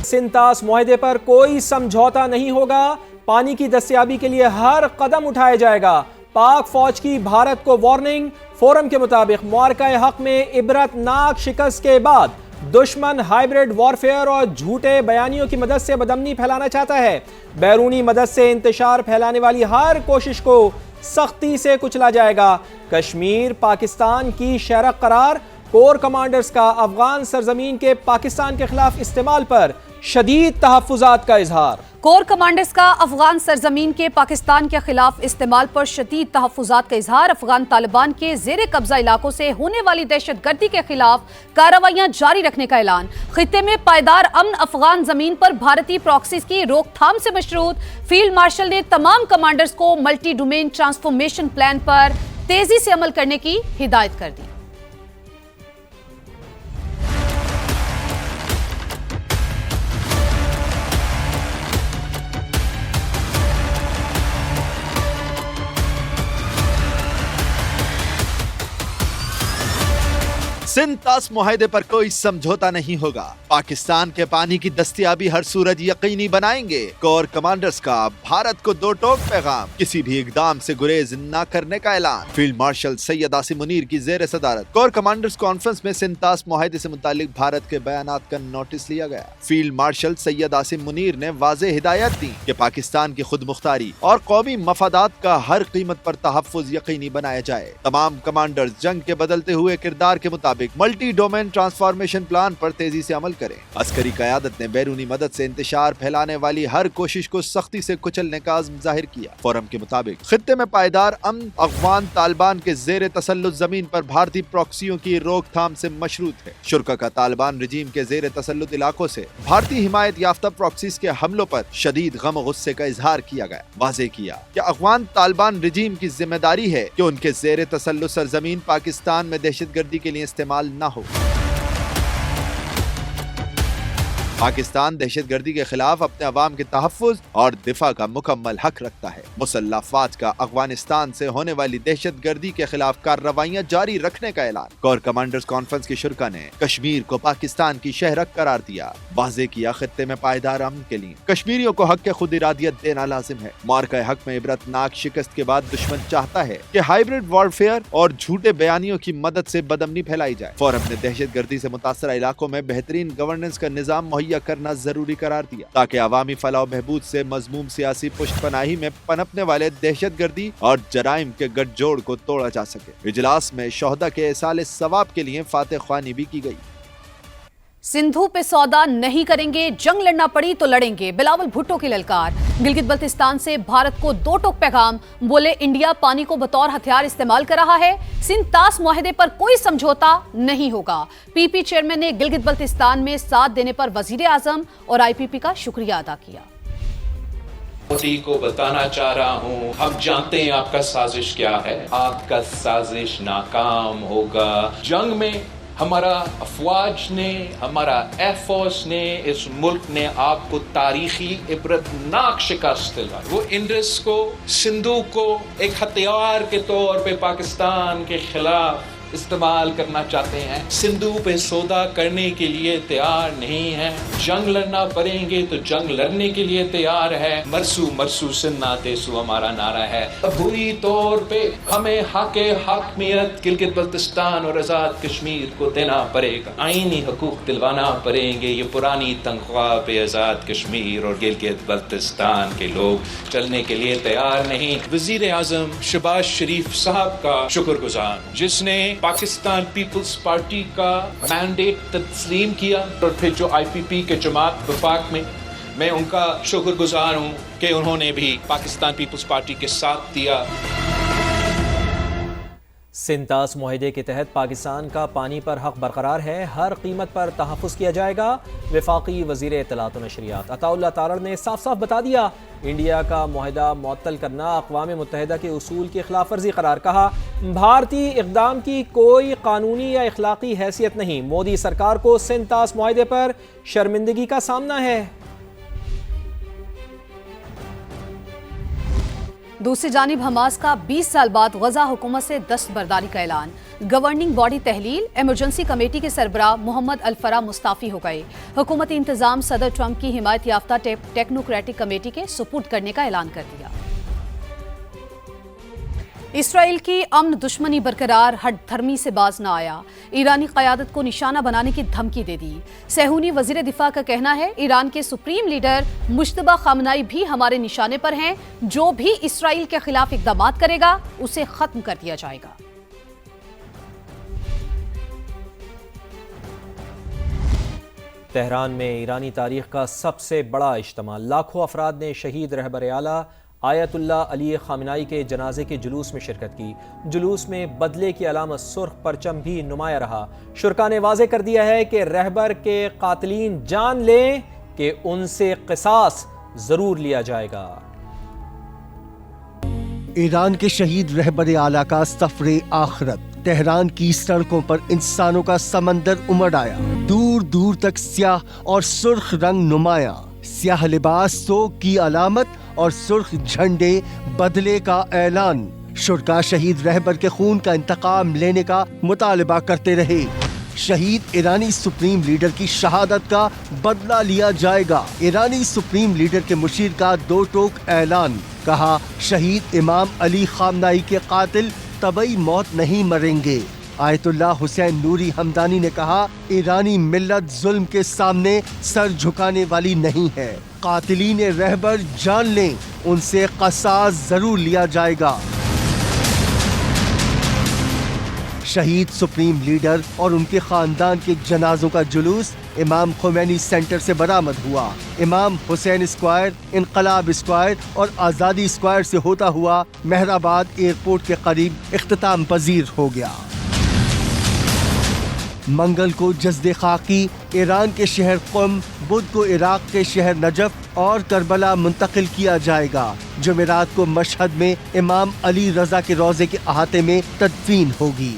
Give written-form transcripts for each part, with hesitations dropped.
सिंतास मुआहदे पर कोई समझौता नहीं होगा, पानी की दस्तयाबी के लिए हर कदम उठाया जाएगा। पाक फौज की भारत को वार्निंग। फोरम के मुताबिक मुआरका हक में इबरतनाक शिकस्त के बाद दुश्मन हाइब्रिड वॉरफेयर और झूठे बयानियों की मदद से बदअमनी फैलाना चाहता है। बैरूनी मदद से इंतशार फैलाने वाली हर कोशिश को सख्ती से कुचला जाएगा। कश्मीर पाकिस्तान की शहर करार। कोर कमांडर्स का अफगान सरजमीन के पाकिस्तान के खिलाफ इस्तेमाल पर शदीद तहफ्फुज़ात का इजहार। कोर कमांडर्स का अफगान सरजमीन के पाकिस्तान के खिलाफ इस्तेमाल पर शदीद तहफ्फुज़ात का इजहार। अफगान तालिबान के ज़ेरे कब्जा इलाकों से होने वाली दहशतगर्दी के खिलाफ कार्रवाइयां जारी रखने का ऐलान। खित्ते में पायदार अमन अफगान जमीन पर भारतीय प्रॉक्सीज की रोकथाम से मशरूत। फील्ड मार्शल ने तमाम कमांडर्स को मल्टी डोमेन ट्रांसफॉर्मेशन प्लान पर तेजी से अमल करने की हिदायत कर दी। सिंतास मुआहदे पर कोई समझौता नहीं होगा, पाकिस्तान के पानी की दस्तयाबी हर सूरत यकीनी बनाएंगे। कोर कमांडर्स का भारत को दो टोक पैगाम, किसी भी इकदाम से गुरेज न करने का ऐलान। फील्ड मार्शल सैयद आसिम मुनीर की जेर सदारत कोर कमांडर्स कॉन्फ्रेंस में सिंतास मुआहदे से मुतालिक भारत के बयानात का नोटिस लिया गया। फील्ड मार्शल सैयद आसिम मुनीर ने वाज़ेह हिदायत दी कि पाकिस्तान की खुद मुख्तारी और कौमी मफादात का हर कीमत पर तहफ्फुज़ यकीनी बनाया जाए। तमाम कमांडर्स जंग के बदलते हुए किरदार के मुताबिक मल्टी डोमेन ट्रांसफॉर्मेशन प्लान पर तेजी से अमल करें। अस्करी क़यादत ने बैरूनी मदद से इंतशार फैलाने वाली हर कोशिश को सख्ती से कुचलने का अज़्म जाहिर किया। फोरम के मुताबिक खित्ते में पायदार अमन अफगान तालिबान के ज़ेरे तसल्लुत जमीन पर भारतीय प्रॉक्सियों की रोकथाम से मशरूत है। शुरका का तालिबान रजीम के ज़ेरे तसल्लुत इलाकों से भारतीय हिमायत याफ्ता प्रॉक्सीज के हमलों पर शदीद गम गुस्से का इजहार किया गया। वाज़ेह किया कि अफगान तालिबान रजीम की जिम्मेदारी है कि उनके ज़ेरे तसल्लुत सरजमीन पाकिस्तान में दहशतगर्दी के लिए इस्तेमाल ना हो। पाकिस्तान दहशतगर्दी के खिलाफ अपने अवाम के तहफ़्फ़ुज़ और दिफा का मुकम्मल हक रखता है। मुसल्लह फ़ौज का अफगानिस्तान से होने वाली दहशतगर्दी के खिलाफ कार्रवाइयां जारी रखने का ऐलान। कोर कमांडर्स कॉन्फ्रेंस के शुरका ने कश्मीर को पाकिस्तान की शहरक करार दिया। वाज़ेह किया खित्ते में पायदार अमन के लिए कश्मीरियों को हक खुद इरादियत देना लाजिम है। मुआरका हक में इबरतनाक शिकस्त के बाद दुश्मन चाहता है कि हाइब्रिड वॉरफेयर और झूठे बयानियों की मदद से बदअमनी फैलाई जाए। फोरम ने दहशतगर्दी से मुतासरा इलाकों में बेहतरीन गवर्नेंस का निज़ाम मुहैया करना जरूरी करार दिया ताकि अवामी फलाह बहबूद से मजमूम सियासी पुष्टपनाही में पनपने वाले दहशतगर्दी और जराइम के गठजोड़ को तोड़ा जा सके। इजलास में शोहदा के इसाले सवाब के लिए फातह ख्वानी भी की गई। सिंधु पे सौदा नहीं करेंगे, जंग लड़ना पड़ी तो लड़ेंगे, बिलावल भुट्टो की ललकार। गिलगित बल्तिस्तान से भारत को दो टोक पैगाम, बोले इंडिया पानी को बतौर हथियार इस्तेमाल कर रहा है। सिंतास मुआहदे पर कोई समझौता नहीं होगा। पीपी चेयरमैन ने गिलगित बल्तिस्तान में साथ देने पर वजीर आजम और आईपीपी का शुक्रिया अदा किया। मोदी को बताना चाह रहा हूँ, हम जानते हैं आपका साजिश क्या है, आपका साजिश नाकाम होगा। जंग में हमारा अफवाज ने, हमारा एयरफोर्स ने, इस मुल्क ने आपको तारीखी इबरतनाक शिकस्त दिलाई। वो इंडस को, सिंधु को एक हथियार के तौर पे पाकिस्तान के खिलाफ इस्तेमाल करना चाहते हैं। सिंधु पे सौदा करने के लिए तैयार नहीं है। जंग लड़ना पड़ेंगे तो जंग लड़ने के लिए तैयार है। मरसू मरसू सिन्ना तेसू हमारा नारा है। बुरी तौर पे हमें हकमियत गिलगित बल्तिस्तान और आज़ाद कश्मीर को देना पड़ेगा। आईनी हकूक दिलवाना पड़ेंगे। ये पुरानी तनख्वाह पे आज़ाद कश्मीर और गिलगित बल्तिस्तान के लोग चलने के लिए तैयार नहीं। वजीर आजम शहबाज शरीफ साहब का शुक्रगुजार, जिसने पाकिस्तान पीपल्स पार्टी का मैंडेट तस्लीम किया और फिर जो आईपीपी के जमात वफाक में, मैं उनका शुक्रगुजार हूं कि उन्होंने भी पाकिस्तान पीपल्स पार्टी के साथ दिया। सिंतास मुआहदे के तहत पाकिस्तान का पानी पर हक बरकरार है, हर कीमत पर तहफ़्फ़ुज़ किया जाएगा। वफाकी वज़ीर इत्तलात व नशरियात अताउल्लाह तारड़ ने साफ साफ बता दिया, इंडिया का मुआहदा मुअत्तल करना अक़वाम मुत्तहिदा के उसूल की खिलाफ वर्जी करार। कहा, भारतीय इक़दाम की कोई कानूनी या इखलाकी हैसियत नहीं। मोदी सरकार को सिंतास मुआहदे पर शर्मिंदगी का सामना है। दूसरी जानिब हमास का 20 साल बाद गजा हुकूमत से दस्तबरदारी का ऐलान। گورننگ باڈی تحلیل ایمرجنسی کمیٹی کے سربراہ محمد الفرا مستعفی ہو گئے۔ حکومتی انتظام صدر ٹرمپ کی حمایت یافتہ ٹیکنوکریٹک کمیٹی کے سپرد کرنے کا اعلان کر دیا۔ اسرائیل کی امن دشمنی برقرار، ہٹ دھرمی سے باز نہ آیا، ایرانی قیادت کو نشانہ بنانے کی دھمکی دے دی۔ صہیونی وزیر دفاع کا کہنا ہے ایران کے سپریم لیڈر مجتبی خامنائی بھی ہمارے نشانے پر ہیں، جو بھی اسرائیل کے خلاف اقدامات کرے گا اسے ختم کر دیا جائے گا۔ تہران میں ایرانی تاریخ کا سب سے بڑا اجتماع، لاکھوں افراد نے شہید رہبر اعلیٰ آیت اللہ علی خامنائی کے جنازے کے جلوس میں شرکت کی۔ جلوس میں بدلے کی علامت سرخ پرچم بھی نمایاں رہا۔ شرکاء نے واضح کر دیا ہے کہ رہبر کے قاتلین جان لیں کہ ان سے قصاص ضرور لیا جائے گا۔ ایران کے شہید رہبر اعلیٰ کا سفر آخرت، تہران کی سڑکوں پر انسانوں کا سمندر امڑ آیا، دور دور تک سیاہ اور سرخ رنگ نمایاں، سیاہ لباس سوگ کی علامت اور سرخ جھنڈے بدلے کا اعلان۔ شرکاء شہید رہبر کے خون کا انتقام لینے کا مطالبہ کرتے رہے۔ شہید ایرانی سپریم لیڈر کی شہادت کا بدلہ لیا جائے گا۔ ایرانی سپریم لیڈر کے مشیر کا دو ٹوک اعلان، کہا شہید امام علی خامنائی کے قاتل طبعی موت نہیں مریں گے۔ آیت اللہ حسین نوری ہمدانی نے کہا ایرانی ملت ظلم کے سامنے سر جھکانے والی نہیں ہے، قاتلین رہبر جان لیں ان سے قصاص ضرور لیا جائے گا۔ شہید سپریم لیڈر اور ان کے خاندان کے جنازوں کا جلوس امام خمینی سینٹر سے برآمد ہوا۔ امام حسین اسکوائر، انقلاب اسکوائر اور آزادی اسکوائر سے ہوتا ہوا مہرآباد ایئرپورٹ کے قریب اختتام پذیر ہو گیا۔ منگل کو جسد خاکی ایران کے شہر قم، بدھ کو عراق کے شہر نجف اور کربلا منتقل کیا جائے گا۔ جمعرات کو مشہد میں امام علی رضا کے روضے کے احاطے میں تدفین ہوگی۔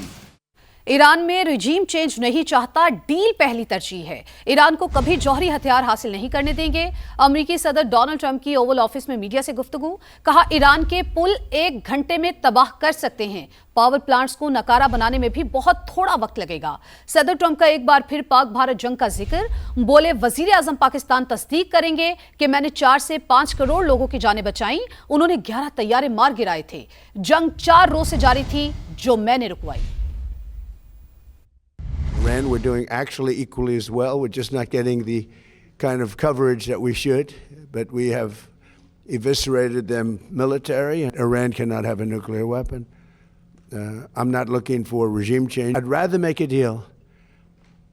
ایران میں رجیم چینج نہیں چاہتا، ڈیل پہلی ترجیح ہے۔ ایران کو کبھی جوہری ہتھیار حاصل نہیں کرنے دیں گے۔ امریکی صدر ڈونلڈ ٹرمپ کی اوول آفس میں میڈیا سے گفتگو، کہا ایران کے پل 1 گھنٹے میں تباہ کر سکتے ہیں، پاور پلانٹس کو ناکارہ بنانے میں بھی بہت تھوڑا وقت لگے گا۔ صدر ٹرمپ کا ایک بار پھر پاک بھارت جنگ کا ذکر، بولے وزیر اعظم پاکستان تصدیق کریں گے کہ میں نے 4 سے 5 کروڑ لوگوں کی جانیں بچائیں، انہوں نے 11 طیارے مار گرائے تھے، جنگ 4 روز سے جاری تھی جو میں نے رکوائی۔ Iran, we're doing actually equally as well. We're just not getting the kind of coverage that we should, but we have eviscerated them military. Iran cannot have a nuclear weapon. I'm not looking for regime change. I'd rather make a deal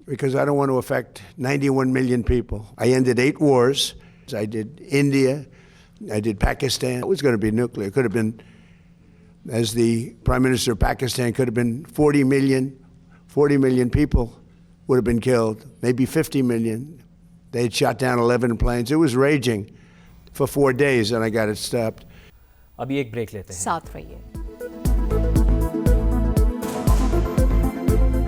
because I don't want to affect 91 million people. I ended 8 wars. I did India. I did Pakistan. It was going to be nuclear. It could have been, as the Prime Minister of Pakistan, could have been 40 million people would have been killed, maybe 50 million. They had shot down 11 planes. It was raging for 4 days and I got it stopped. ابھی ایک break لیتے ہیں، ساتھ رہیے۔